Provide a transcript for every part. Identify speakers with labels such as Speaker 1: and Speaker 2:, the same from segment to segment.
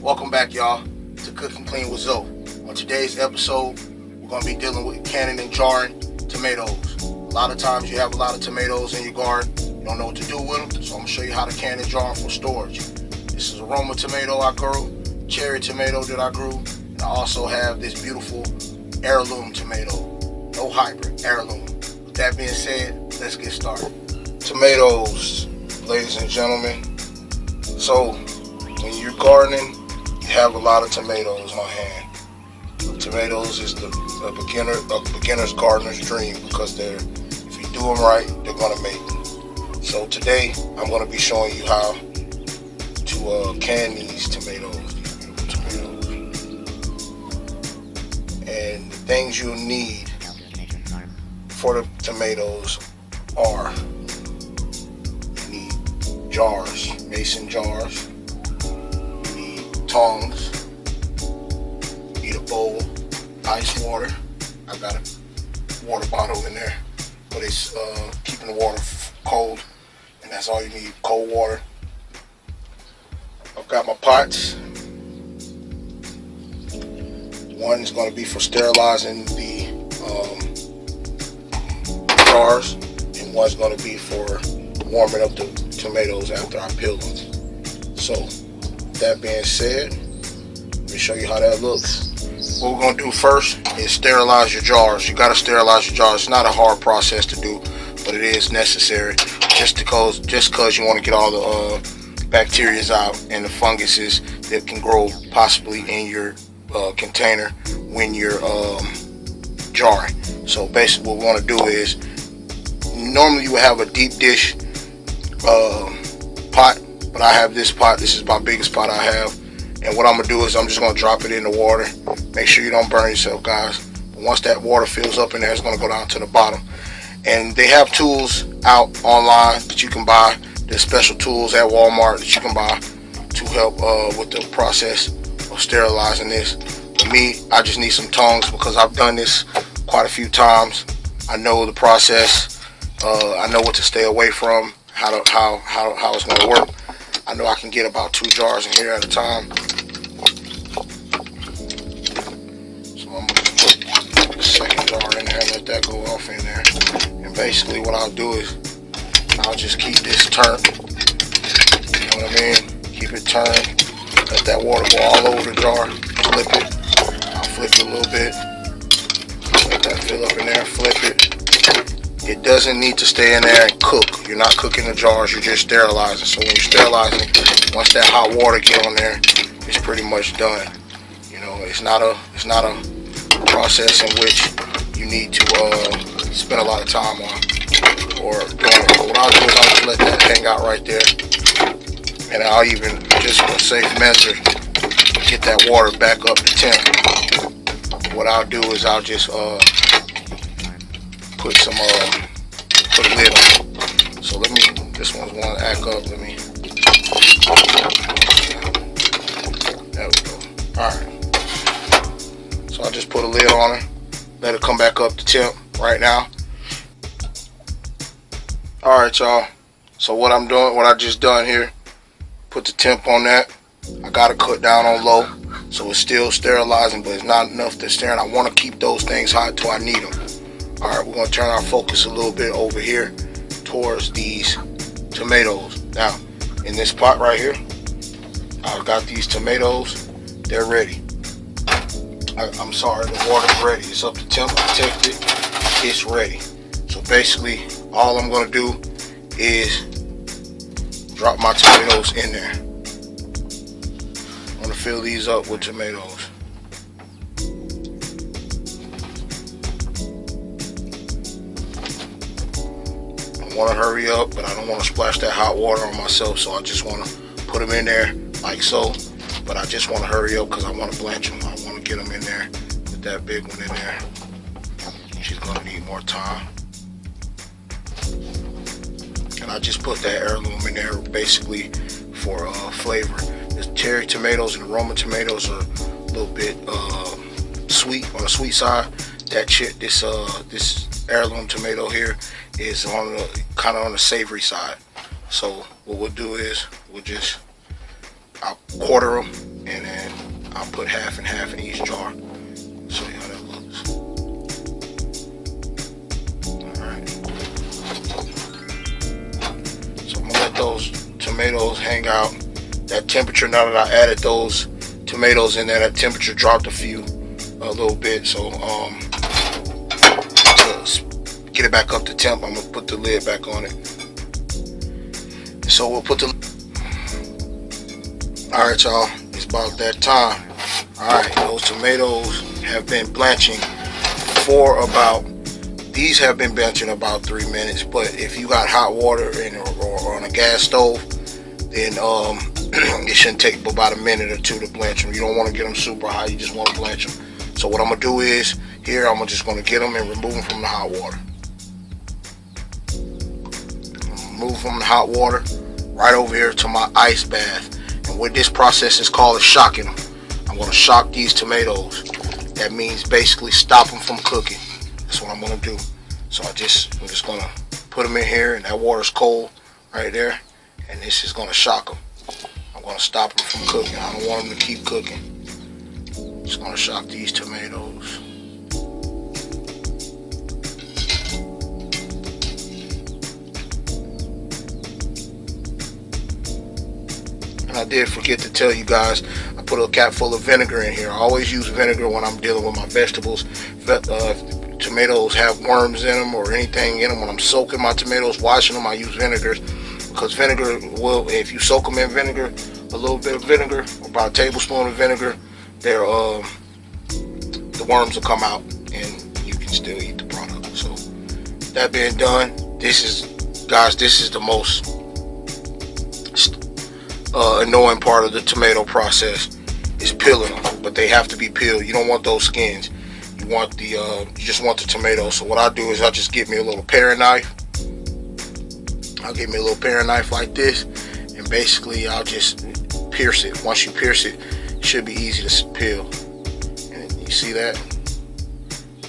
Speaker 1: Welcome back, y'all, to Cooking Clean with Zoe. On today's episode, we're going to be dealing with canning and jarring tomatoes. A lot of times you have a lot of tomatoes in your garden, you don't know what to do with them, so I'm going to show you how to can and jar them for storage. This is a Roma tomato I grew, cherry tomato that I grew, and I also have this beautiful heirloom tomato. No hybrid, heirloom. With that being said, let's get started. Tomatoes, ladies and gentlemen. So, when you're gardening, you have a lot of tomatoes on hand. Tomatoes is the beginner's gardener's dream because if you do them right, they're going to make it. So today, I'm going to be showing you how to can these tomatoes, these beautiful tomatoes. And the things you'll need for the tomatoes are, you need jars, mason jars. Tongs, need a bowl, ice water. I got a water bottle in there, but it's keeping the water cold, and that's all you need, cold water. I've got my pots. One is going to be for sterilizing the jars, and one's going to be for warming up the tomatoes after I peel them. So, that being said, let me show you how that looks. What we're going to do first is sterilize your jars. You got to sterilize your jars. It's not a hard process to do, but it is necessary just because you want to get all the bacteria out and the funguses that can grow possibly in your container when you're jarring. So basically what we want to do is, normally you would have a deep dish pot, but I have this pot. This is my biggest pot I have, and what I'm gonna do is I'm just gonna drop it in the water. Make sure you don't burn yourself, guys. But once that water fills up in there, it's gonna go down to the bottom. And they have tools out online that you can buy. There's special tools at Walmart that you can buy to help with the process of sterilizing this. For me, I just need some tongs because I've done this quite a few times. I know the process. I know what to stay away from. How it's gonna work. I know I can get about 2 jars in here at a time. So I'm going to put the second jar in there and let that go off in there. And basically what I'll do is I'll just keep this turned. You know what I mean? Keep it turned. Let that water go all over the jar. Flip it. I'll flip it a little bit. Let that fill up in there. Flip it. It doesn't need to stay in there and cook. You're not cooking the jars, you're just sterilizing. So when you're sterilizing, once that hot water get on there, it's pretty much done. You know, it's not a process in which you need to spend a lot of time on or doing it. But what I'll do is I'll just let that hang out right there, and I'll even, just for a safe measure, get that water back up to temp. What I'll do is I'll just put a lid on. So this one's one to act up. There we go. Alright. So I just put a lid on it. Let it come back up to temp right now. Alright, y'all. So what I just done here, put the temp on that. I got to cut down on low. So it's still sterilizing, but it's not enough to stir. And I want to keep those things hot till I need them. Alright, we're going to turn our focus a little bit over here towards these tomatoes. Now, in this pot right here, I've got these tomatoes. They're ready. I'm sorry, the water's ready. It's up to temp. I checked it. It's ready. So basically, all I'm going to do is drop my tomatoes in there. I'm going to fill these up with tomatoes. I want to hurry up, but I don't want to splash that hot water on myself, so I just want to put them in there like so. But I just want to hurry up because I want to blanch them. I want to get them in there with that big one in there. She's going to need more time. And I just put that heirloom in there basically for flavor. The cherry tomatoes and the Roma tomatoes are a little bit sweet, on the sweet side. This heirloom tomato here is on the kind of on the savory side. So what we'll do is I'll quarter them and then I'll put half and half in each jar. Show you how that looks. Alright. So I'm gonna let those tomatoes hang out. That temperature, now that I added those tomatoes in there, that temperature dropped a little bit. So to get it back up to temp, I'm gonna put the lid back on it. So we'll put the. Alright, y'all, it's about that time. Alright, those tomatoes have been blanching for these have been blanching about 3 minutes, but if you got hot water or on a gas stove, then it shouldn't take about a minute or two to blanch them. You don't want to get them super hot, you just want to blanch them. So what I'm going to do is, here I'm just going to get them and remove them from the hot water. Remove from the hot water right over here to my ice bath. And what this process is called is shocking them. I'm going to shock these tomatoes. That means basically stop them from cooking. That's what I'm going to do. So I'm just going to put them in here, and that water's cold right there. And this is going to shock them. I'm going to stop them from cooking. I don't want them to keep cooking. I'm just going to shock these tomatoes. And I did forget to tell you guys, I put a cap full of vinegar in here. I always use vinegar when I'm dealing with my vegetables. If tomatoes have worms in them or anything in them, when I'm soaking my tomatoes, washing them, I use vinegar. Because vinegar will, if you soak them in vinegar, a little bit of vinegar, about a tablespoon of vinegar, the worms will come out and you can still eat the product. So that being done, this is the most annoying part of the tomato process is peeling them, but they have to be peeled. You don't want those skins. You want the you just want the tomato. So what I do is I just get me a little paring knife. I'll get me a little paring knife like this, and basically I'll just pierce it. Once you pierce it, it should be easy to peel. And you see that?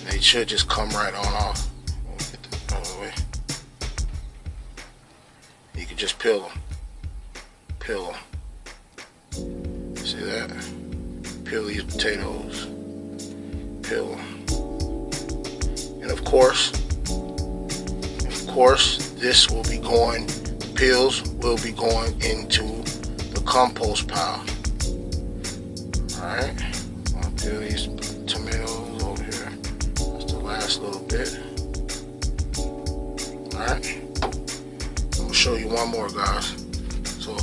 Speaker 1: They should just come right on off. Get the other way. You can just peel them. Peel them. See that? Peel these potatoes. Peel them. And of course, this will be going, the peels will be going into the compost pile. Alright, I'll peel these tomatoes over here. That's the last little bit. Alright, I'm going to show you one more, guys. So,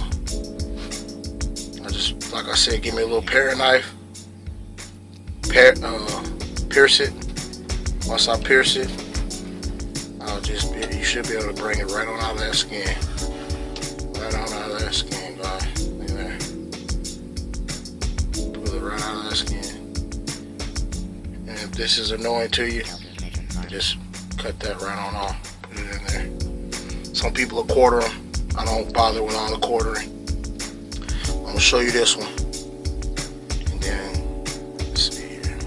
Speaker 1: I just, like I said, give me a little paring knife, pierce it. Once I pierce it, you should be able to bring it right on out of that skin. Right on out of that skin, guys. Look at that. Pull it right out of that skin. And if this is annoying to you, just cut that right on off. Put it in there. Some people will quarter them. I don't bother with all the quartering. I'm going to show you this one. And then, let's see here.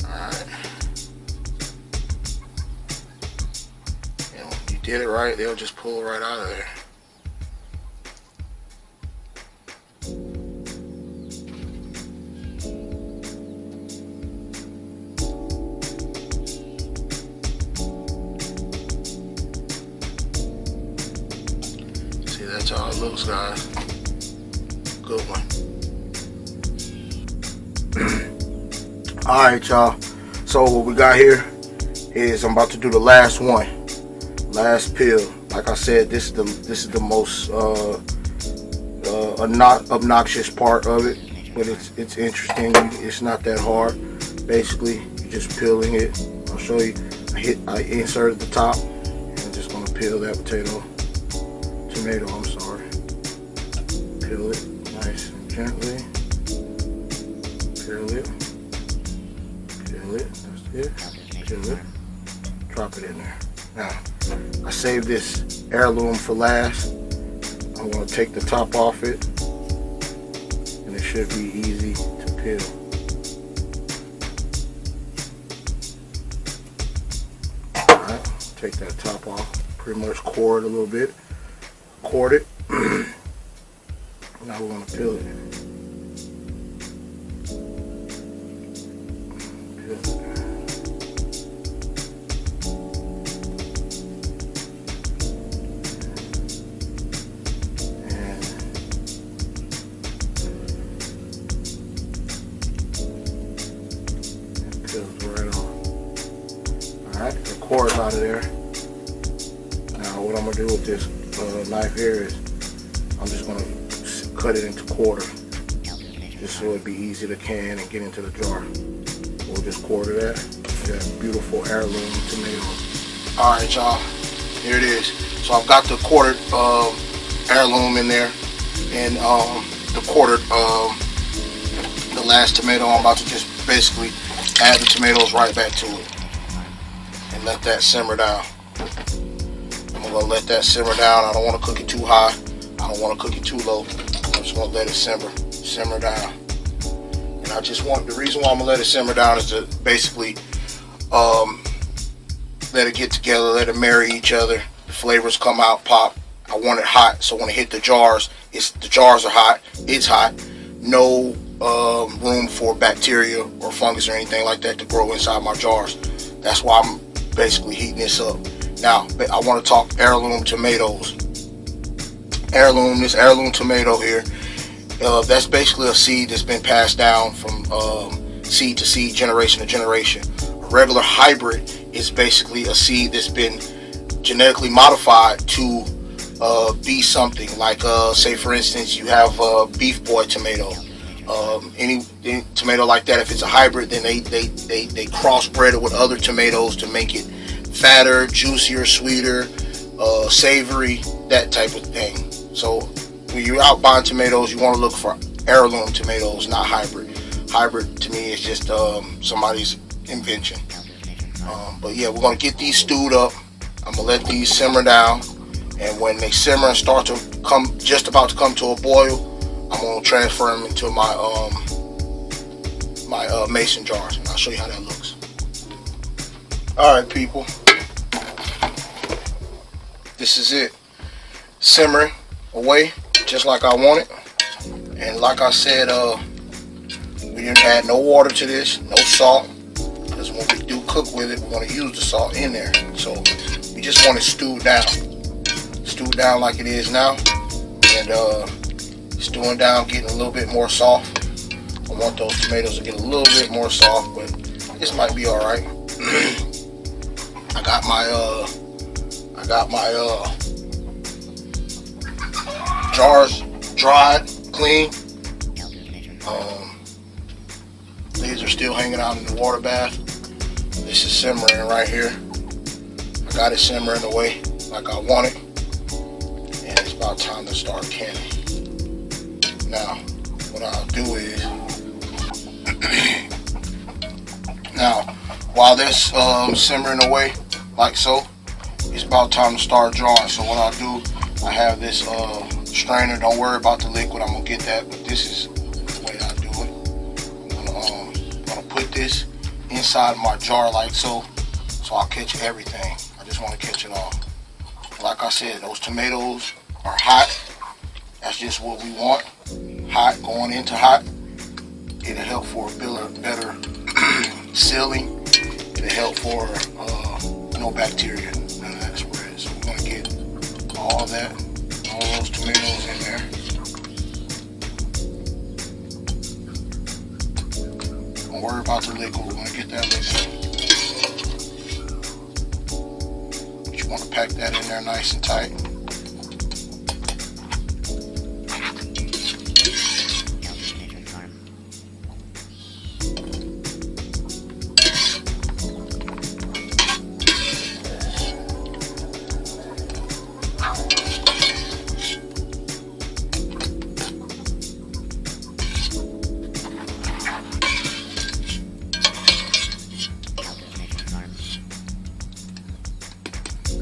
Speaker 1: Alright. Did it right, they'll just pull it right out of there. See, that's how it looks, guys. Good one. Alright, y'all. So what we got here is I'm about to do the last one. Last peel. Like I said, this is the most not obnoxious part of it, but it's interesting. It's not that hard. Basically, you're just peeling it. I'll show you. I inserted the top, and I'm just gonna peel that tomato. I'm sorry. Peel it nice and gently. Peel it. Peel it. That's it. Peel it. Drop it in there. Now, I saved this heirloom for last. I'm going to take the top off it, and it should be easy to peel. Alright, take that top off. Pretty much core it a little bit. Cord it. Now we're going to peel it. cores out of there. Now what I'm going to do with this knife here is I'm just going to cut it into quarters, just so it'd be easy to can and get into the jar. We'll just quarter that. That beautiful heirloom tomato. Alright y'all, here it is. So I've got the quartered heirloom in there, and the quartered the last tomato. I'm about to just basically add the tomatoes right back to it and let that simmer down. I'm gonna let that simmer down. I don't want to cook it too high. I don't want to cook it too low. I'm just gonna let it simmer down. And I just want, the reason why I'm gonna let it simmer down is to basically let it get together, let it marry each other. The flavors come out, pop. I want it hot, so when it hit the jars, the jars are hot. It's hot. No room for bacteria or fungus or anything like that to grow inside my jars. That's why I'm basically heating this up. Now, I want to talk heirloom tomatoes. This heirloom tomato here, that's basically a seed that's been passed down from seed to seed, generation to generation. A regular hybrid is basically a seed that's been genetically modified to be something like, say for instance, you have a beef boy tomato. Any tomato like that, if it's a hybrid, then they crossbred it with other tomatoes to make it fatter, juicier, sweeter, savory, that type of thing. So when you're out buying tomatoes, you want to look for heirloom tomatoes, not hybrid. Hybrid to me is just somebody's invention. But yeah, we're going to get these stewed up. I'm going to let these simmer down, and when they simmer and start to come, just about to come to a boil, I'm going to transfer them into my mason jars, and I'll show you how that looks. Alright people, this is it, simmering away just like I want it. And like I said, we didn't add no water to this, no salt, because when we do cook with it, we're going to use the salt in there. So we just want it stewed down like it is now, and stewing down, getting a little bit more soft. I want those tomatoes to get a little bit more soft, but this might be all right. I got my jars dried, clean. These are still hanging out in the water bath. This is simmering right here. I got it simmering away like I want it, and it's about time to start canning. Now, what I'll do is, now, while this simmering away, like so, it's about time to start drawing. So what I'll do, I have this strainer. Don't worry about the liquid. I'm gonna get that, but this is the way I do it. I'm gonna put this inside my jar like so I'll catch everything. I just want to catch it all. Like I said, those tomatoes are hot. That's just what we want. Hot, going into hot. It'll help for a better sealing. It'll help for no bacteria, none of that spread. So we're going to get all those tomatoes in there. Don't worry about the liquid. We're going to get that liquid. But you want to pack that in there nice and tight.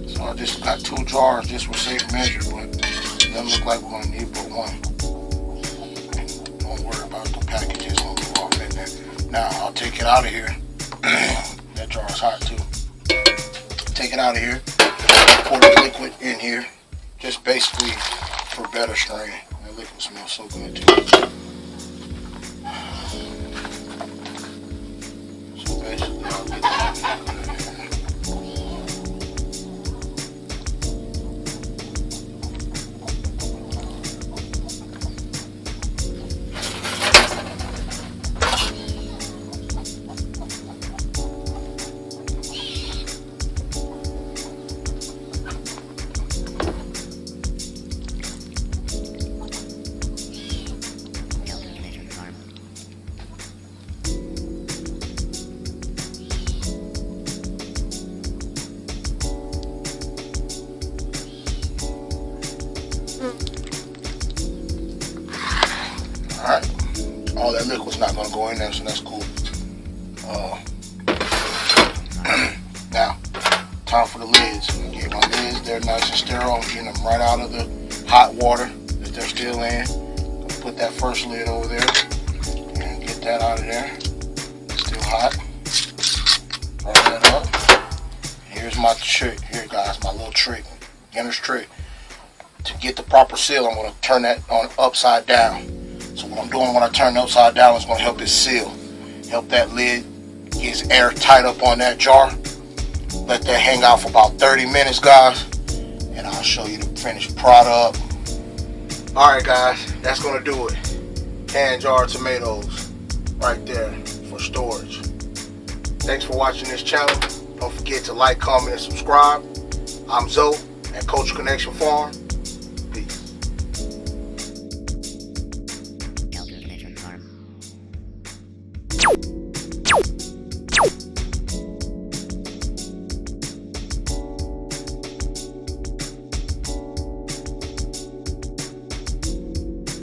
Speaker 1: So I just got 2 jars just for safe measure, but it doesn't look like we're going to need but one. Don't worry about the packages when we go off in there. Now I'll take it out of here. That jar is hot too. Take it out of here. Pour the liquid in here, just basically for better strain. That liquid smells so good too. So basically I'll get that liquid in there. all that liquid's not gonna go in there, so that's cool. Now, time for the lids. I'm gonna get my lids, they're nice and sterile. I'm getting them right out of the hot water that they're still in. I'm gonna put that first lid over there and get that out of there. Still hot. Roll that up. Here's my trick. Here guys, my little trick. Beginner's trick. To get the proper seal, I'm gonna turn that on upside down. So what I'm doing when I turn it upside down is gonna help it seal. Help that lid get air tight up on that jar. Let that hang out for about 30 minutes, guys, and I'll show you the finished product. Alright guys, that's gonna do it. Canned jar tomatoes right there for storage. Thanks for watching this channel. Don't forget to like, comment, and subscribe. I'm Zoe at Culture Connection Farm.